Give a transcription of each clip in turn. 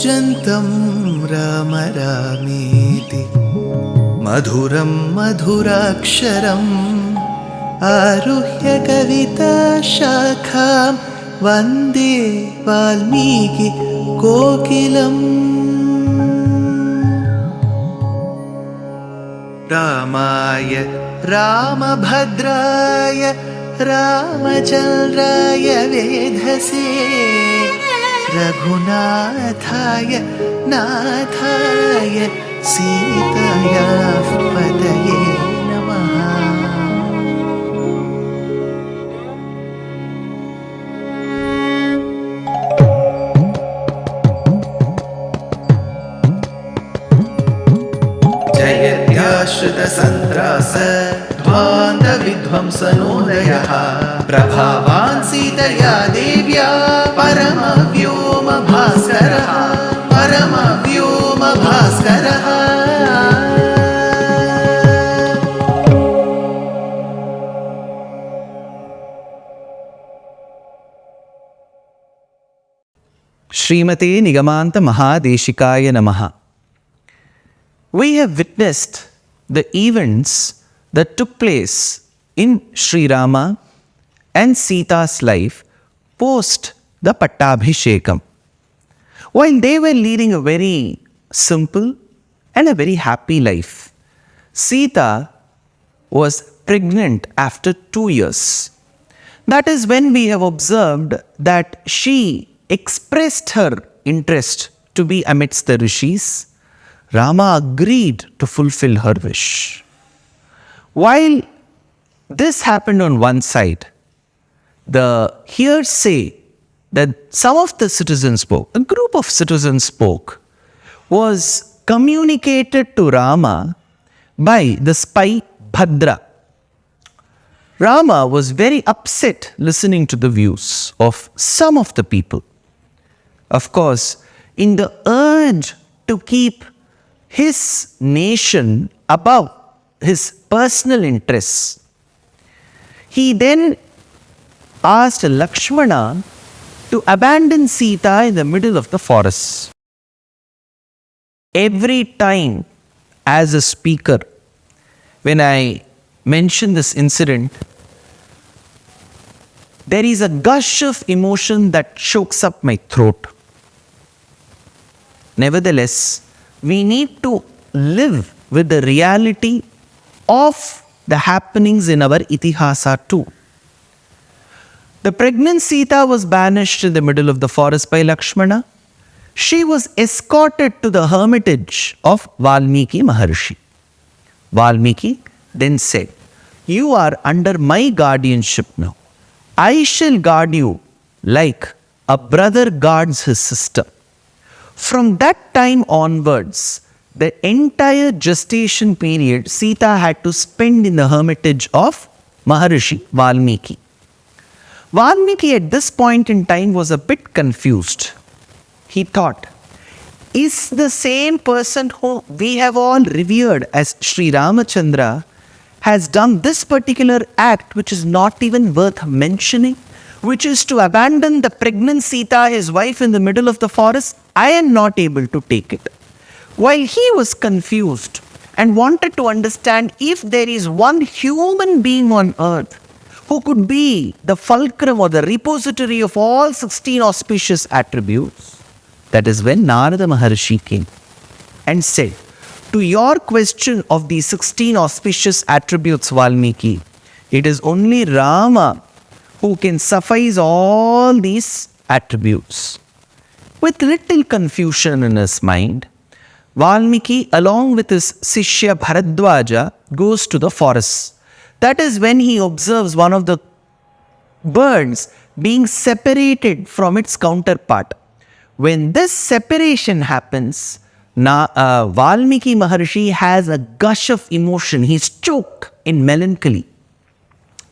कूजन्तं राम रामेति मधुरं मधुराक्षरम् आरुह्य कविताशाखां वन्दे वाल्मीकि कोकिलम्। रामाय रामभद्राय रामचन्द्राय वेधसे रघुनाथाय नाथाय सीतायाः पतये नमः। जयत्याश्रितसन्त्रास ध्वान्तविध्वंसनोदयः प्रभावान् सीतया देव्या परमव्योमभास्करः परमव्योमभास्करः। श्रीमते निगमान्त महादेशिकाय नमः. We have witnessed the events that took place in Sri Rama and Sita's life post the Pattabhishekam. While they were leading a very simple and a very happy life, Sita was pregnant after 2 years. That is when we have observed that she expressed her interest to be amidst the rishis. Rama agreed to fulfill her wish. While this happened on one side, the hearsay that some of the citizens spoke, a group of citizens spoke, was communicated to Rama by the spy Bhadra. Rama was very upset listening to the views of some of the people. Of course, in the urge to keep his nation above his personal interests, he then asked Lakshmana to abandon Sita in the middle of the forest. Every time, as a speaker, when I mention this incident, there is a gush of emotion that chokes up my throat. Nevertheless, we need to live with the reality of the happenings in our itihasa too. The pregnant Sita was banished in the middle of the forest by Lakshmana. She was escorted to the hermitage of Valmiki Maharshi. Valmiki then said, "You are under my guardianship now. I shall guard you like a brother guards his sister." From that time onwards, the entire gestation period Sita had to spend in the hermitage of Maharishi Valmiki. Valmiki at this point in time was a bit confused. He thought, is the same person who we have all revered as Sri Ramachandra has done this particular act which is not even worth mentioning, which is to abandon the pregnant Sita, his wife, in the middle of the forest? I am not able to take it. While he was confused and wanted to understand if there is one human being on earth who could be the fulcrum or the repository of all 16 auspicious attributes, that is when Narada Maharshi came and said, to your question of the 16 auspicious attributes, Valmiki, it is only Rama who can suffice all these attributes. With little confusion in his mind, Valmiki, along with his Sishya Bharadwaja, goes to the forest. That is when he observes one of the birds being separated from its counterpart. When this separation happens, Valmiki Maharshi has a gush of emotion. He is choked in melancholy.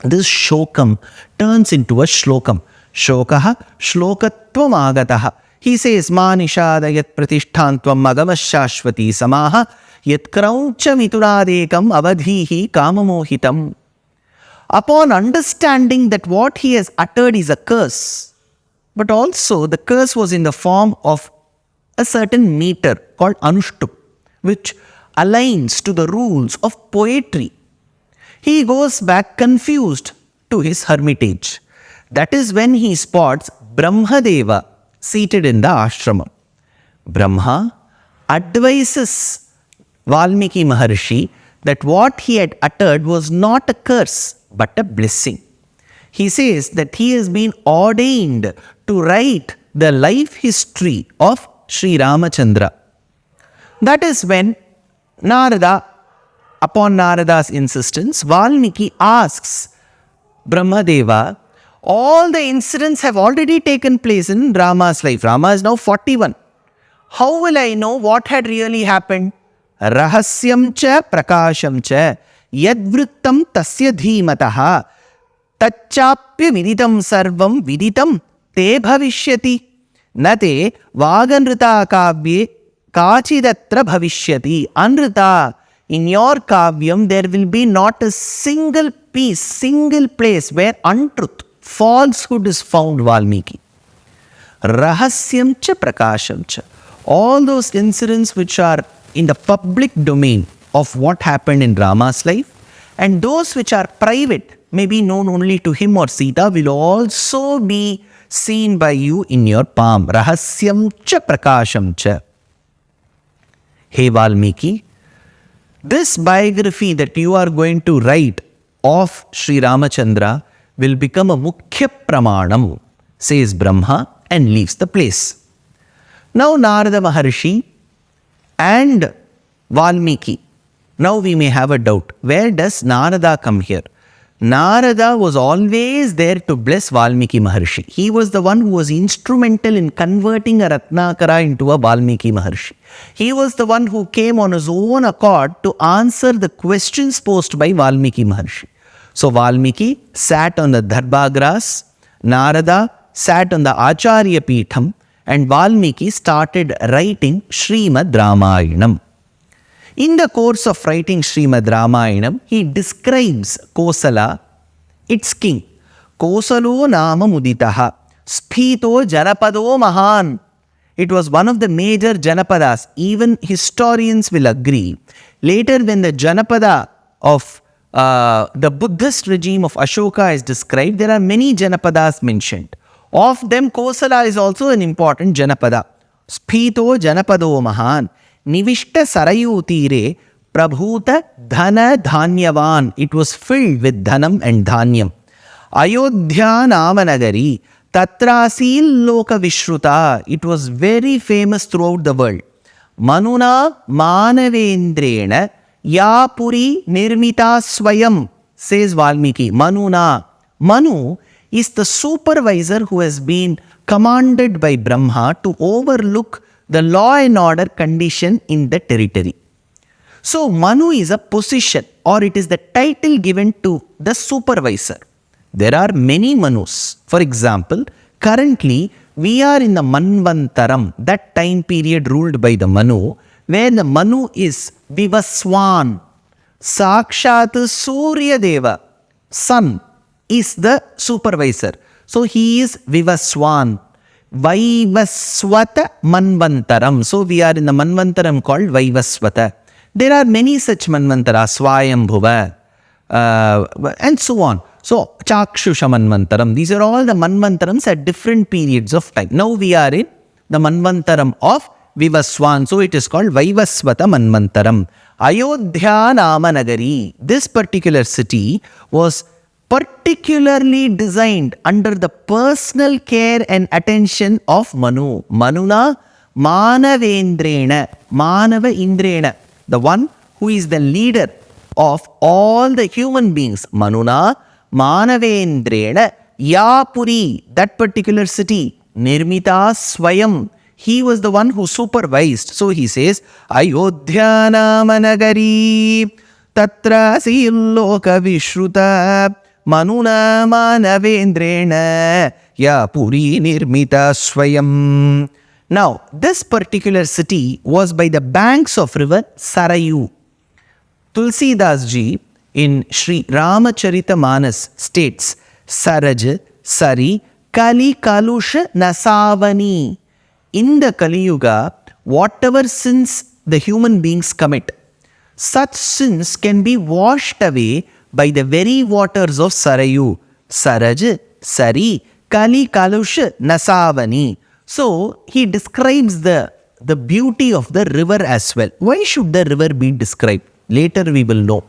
This shokam turns into a shlokam. Shokaha shlokatvam agataha. He says, Ma nishadayat pratishthantvam magamashashvati samaha yat kraucha mituradekam avadhihi kamamohitam. Upon understanding that what he has uttered is a curse, but also the curse was in the form of a certain meter called Anushtup, which aligns to the rules of poetry. He goes back confused to his hermitage. That is when he spots Brahmadeva seated in the ashrama. Brahma advises Valmiki Maharshi that what he had uttered was not a curse but a blessing. He says that he has been ordained to write the life history of Sri Ramachandra. That is when Narada, upon Narada's insistence, Valmiki asks Brahmadeva, all the incidents have already taken place in Rama's life. Rama is now 41. How will I know what had really happened? Rahasyam cha prakasham cha yadvrittam tasya dhimataha tachapya viditam sarvam viditam te bhavishyati nate vaganrita kavye kachidatra bhavishyati. Anrita, in your kavyam there will be not a single piece, single place where untruth, falsehood is found, Valmiki. Rahasyam cha prakasham cha. All those incidents which are in the public domain of what happened in Rama's life, and those which are private, may be known only to him or Sita, will also be seen by you in your palm. Rahasyam cha prakasham cha. Hey Valmiki, this biography that you are going to write of Sri Ramachandra will become a mukhya pramanam, says Brahma, and leaves the place. Now Narada Maharshi and Valmiki. Now we may have a doubt. Where does Narada come here? Narada was always there to bless Valmiki Maharshi. He was the one who was instrumental in converting a Ratnakara into a Valmiki Maharshi. He was the one who came on his own accord to answer the questions posed by Valmiki Maharshi. So Valmiki sat on the Darbha grass, Narada sat on the Acharya Peetham, and Valmiki started writing Srimad Ramayanam. In the course of writing Srimad Ramayanam, he describes Kosala, its king. Kosalo nama muditaha, sphito janapado mahan. It was one of the major Janapadas. Even historians will agree. Later, when the Janapada of the Buddhist regime of Ashoka is described, there are many Janapadas mentioned. Of them, Kosala is also an important Janapada. Sphito Janapado Mahan, Nivishta Sarayu Tire, Prabhuta Dhana Dhanyavan. It was filled with Dhanam and Dhanyam. Ayodhya Namanagari, Tatrasil Loka Vishruta. It was very famous throughout the world. Manuna Manavendrena Yapuri Nirmita Swayam, says Valmiki. Manuna. Manu is the supervisor who has been commanded by Brahma to overlook the law and order condition in the territory. So Manu is a position, or it is the title given to the supervisor. There are many Manus. For example, currently we are in the Manvantaram, that time period ruled by the Manu, where the Manu is Vivaswan. Sakshat Surya Deva, sun, is the supervisor. So he is Vivaswan. Vaivaswata Manvantaram. So we are in the Manvantaram called Vaivaswata. There are many such Manvantaras, Swayambhuva, and so on. So Chakshusha Manvantaram. These are all the Manvantarams at different periods of time. Now we are in the Manvantaram of Vivaswan. So it is called Vaivaswata Manvantaram. Ayodhya Namanagari. This particular city was particularly designed under the personal care and attention of Manu. Manuna Manavendrena, Manava Indrena, the one who is the leader of all the human beings. Manuna Manavendrena Yapuri, that particular city. Nirmita Swayam, he was the one who supervised. So he says, Ayodhya Namanagari Tatra Silloka Vishruta Manuna Manavendrena Ya Puri Nirmita Swayam. Now, this particular city was by the banks of river Sarayu. Tulsidas ji in Sri Ramacharita Manas states, Saraj, Sari, Kali Kalusha Nasavani. In the Kali Yuga, whatever sins the human beings commit, such sins can be washed away by the very waters of Sarayu, Saraj, Sari, Kali Kalush, Nasavani. So he describes the beauty of the river as well. Why should the river be described? Later we will know.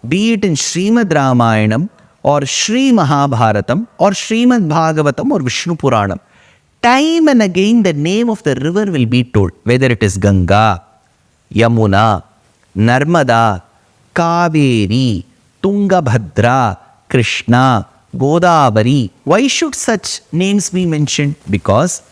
Be it in Srimad Ramayanam or Sri Mahabharatam or Srimad Bhagavatam or Vishnu Puranam, time and again the name of the river will be told, whether it is Ganga, Yamuna, Narmada, Kaveri, Tungabhadra, Krishna, Godavari. Why should such names be mentioned? Because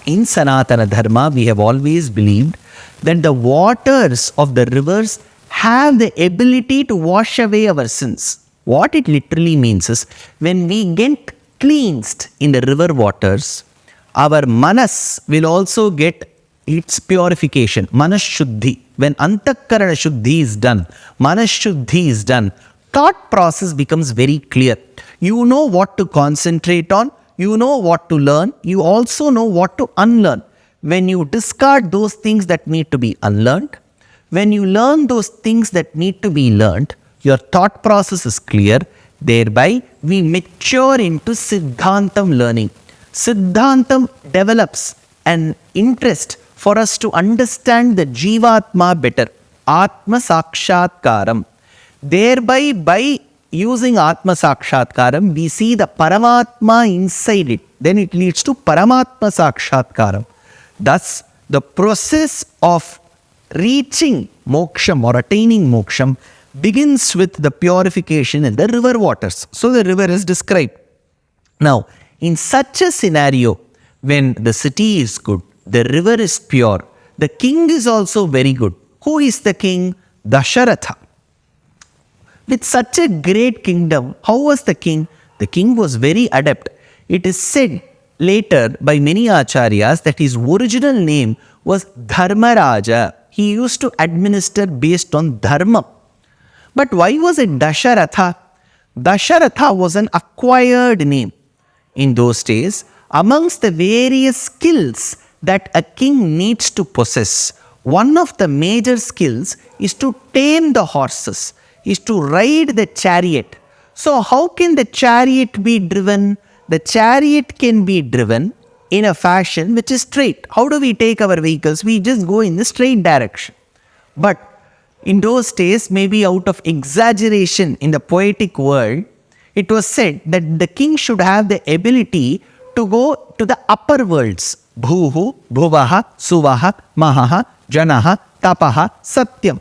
in Sanatana Dharma, we have always believed that the waters of the rivers have the ability to wash away our sins. What it literally means is, when we get cleansed in the river waters, our manas will also get its purification. Manas Shuddhi. When Antakarana Shuddhi is done, Manas Shuddhi is done, thought process becomes very clear. You know what to concentrate on, you know what to learn, you also know what to unlearn. When you discard those things that need to be unlearned, when you learn those things that need to be learned, your thought process is clear. Thereby, we mature into Siddhantam learning. Siddhantam develops an interest for us to understand the Jivatma better. Atma Sakshatkaram. Thereby, by using Atma Sakshatkaram, we see the Paramatma inside it. Then it leads to Paramatma Sakshatkaram. Thus, the process of reaching moksham or attaining moksham begins with the purification in the river waters. So the river is described. Now, in such a scenario, when the city is good, the river is pure, the king is also very good. Who is the king? Dasharatha. With such a great kingdom, how was the king? The king was very adept. It is said later by many acharyas that his original name was Dharmaraja. He used to administer based on dharma. But why was it Dasharatha? Dasharatha was an acquired name. In those days, amongst the various skills that a king needs to possess, one of the major skills is to tame the horses, is to ride the chariot. So how can the chariot be driven? The chariot can be driven in a fashion which is straight. How do we take our vehicles? We just go in the straight direction. But in those days, maybe out of exaggeration in the poetic world, it was said that the king should have the ability to go to the upper worlds. Bhuhu, Bhuvaha, Suvaha, Mahaha, Janaha, Tapaha, Satyam.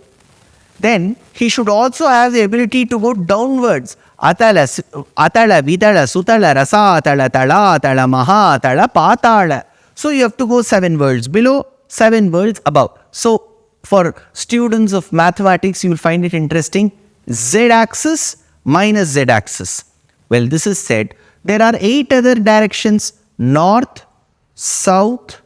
Then he should also have the ability to go downwards. Atala, Vidala, Sutala, Rasa, Atala, Tala, Atala, Maha, Atala, Patala. So you have to go 7 worlds below, 7 worlds above. So for students of mathematics, you will find it interesting. Z-axis minus Z-axis. Well, this is said. There are 8 other directions: north, south,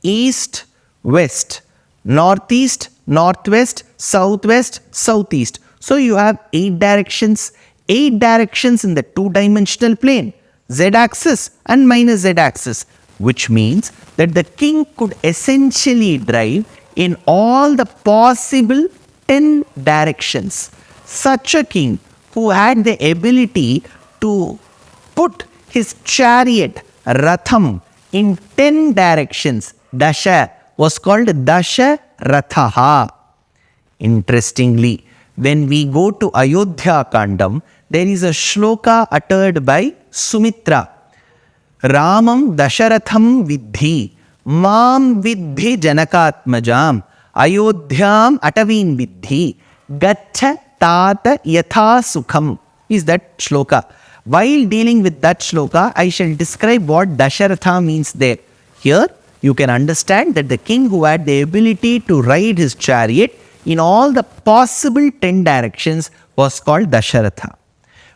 east, west. Northeast, northwest, southwest, southeast. So you have 8 directions. 8 directions in the 2-dimensional plane. Z-axis and minus Z-axis. Which means that the king could essentially drive in all the possible 10 directions. Such a king who had the ability to put his chariot, Ratham, in 10 directions, Dasha, was called Dasharatha. Interestingly, when we go to Ayodhya Kandam, there is a shloka uttered by Sumitra. Ramam Dasharatham Vidhi, Mam Vidhi Janakatmajam, Ayodhyam Atavin Vidhi, Gacha Tata Yatha Sukham, is that shloka. While dealing with that shloka, I shall describe what Dasharatha means there. Here, you can understand that the king who had the ability to ride his chariot in all the possible 10 directions was called Dasharatha.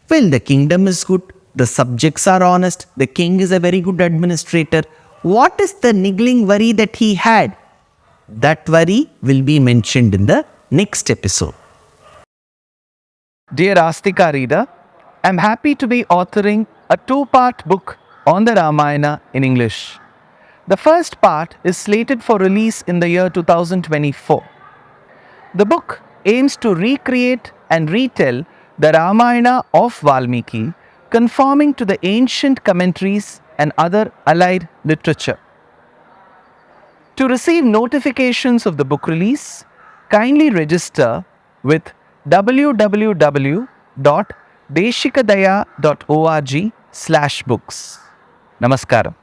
Well, the kingdom is good, the subjects are honest, the king is a very good administrator. What is the niggling worry that he had? That worry will be mentioned in the next episode. Dear Astika reader, I am happy to be authoring a 2-part book on the Ramayana in English. The first part is slated for release in the year 2024. The book aims to recreate and retell the Ramayana of Valmiki, conforming to the ancient commentaries and other allied literature. To receive notifications of the book release, kindly register with www.deshikadaya.org/books. Namaskaram.